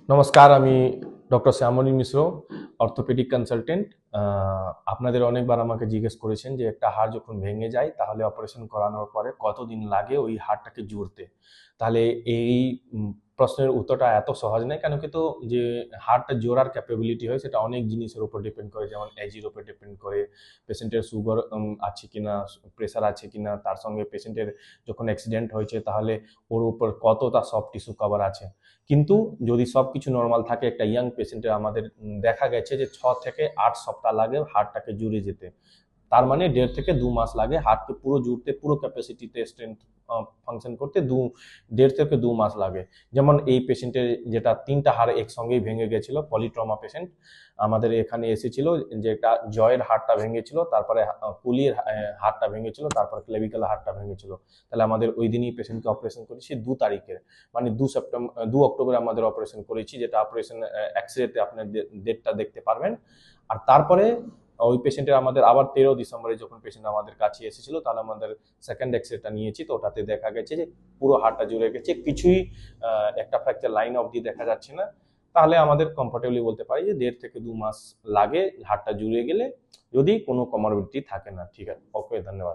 নমস্কার, আমি ডক্টর শ্যামলী মিশ্র, orthopaedic consultant. আপনাদের অনেকবার আমাকে জিজ্ঞেস করেছেন যে একটা হাড় যখন ভেঙে যায় তাহলে অপারেশন করানোর পরে কতদিন লাগে ওই হাড়টাকে জুড়তে। তাহলে এই প্রশ্নের উত্তরটা এত সহজ নয়, কেন কি তো যে হাড়টা জোড়ার ক্যাপাবিলিটি হয় সেটা অনেক জিনিসের উপর ডিপেন্ড করে, যেমন এজের উপর ডিপেন্ড করে, পেশেন্টের সুগার আছে কিনা, প্রেশার আছে কিনা, তার সঙ্গে পেশেন্টের যখন অ্যাক্সিডেন্ট হয়েছে তাহলে ওর উপর কতটা সফট টিস্যু কভার আছে। কিন্তু যদি সবকিছু নর্মাল থাকে, একটা ইয়াং পেশেন্টের আমাদের দেখা গেছে যে 6 থেকে 8 সপ্তাহ লাগে হাড়টাকে জুড়ে যেতে। তার মানে 1.5 থেকে 2 মাস লাগে হাড়কে পুরো জুড়তে, পুরো ক্যাপাসিটিতে স্ট্রেংথ ফাংশন করতে 1.5 থেকে 2 মাস লাগে। যেমন এই পেশেন্টের যেটা 3টা হাড় একসঙ্গেই ভেঙে গেছিল, পলিট্রমা পেশেন্ট আমাদের এখানে এসেছিল, যেটা জয়ের হাড়টা ভেঙেছিল, তারপরে কুলির হাড়টা ভেঙেছিল, তারপরে ক্লেভিকেল হাড়টা ভেঙেছিল। তাহলে আমাদের ওই দিনই পেশেন্টকে অপারেশন করেছি 2 তারিখে, মানে 2 অক্টোবরে আমাদের অপারেশন করেছি, যেটা অপারেশন এক্সরেতে আপনার ডেটটা দেখতে পারবেন। আর তারপরে ওই পেশেন্টের আমাদের আবার 13 ডিসেম্বরে যখন পেশেন্ট আমাদের কাছে এসেছিল, তাহলে আমাদের সেকেন্ড এক্সরেটা নিয়েছি, তো ওটাতে দেখা গেছে যে পুরো হাড়টা জুড়ে গেছে, কিছুই একটা ফ্র্যাকচার লাইন অবধি দেখা যাচ্ছে না। তাহলে আমাদের কমফোর্টেবলি বলতে পারি যে 1.5 থেকে 2 মাস লাগে হাড়টা জুড়ে গেলে, যদি কোনো কমরবিডিটি থাকে না। ঠিক আছে, ওকে, ধন্যবাদ।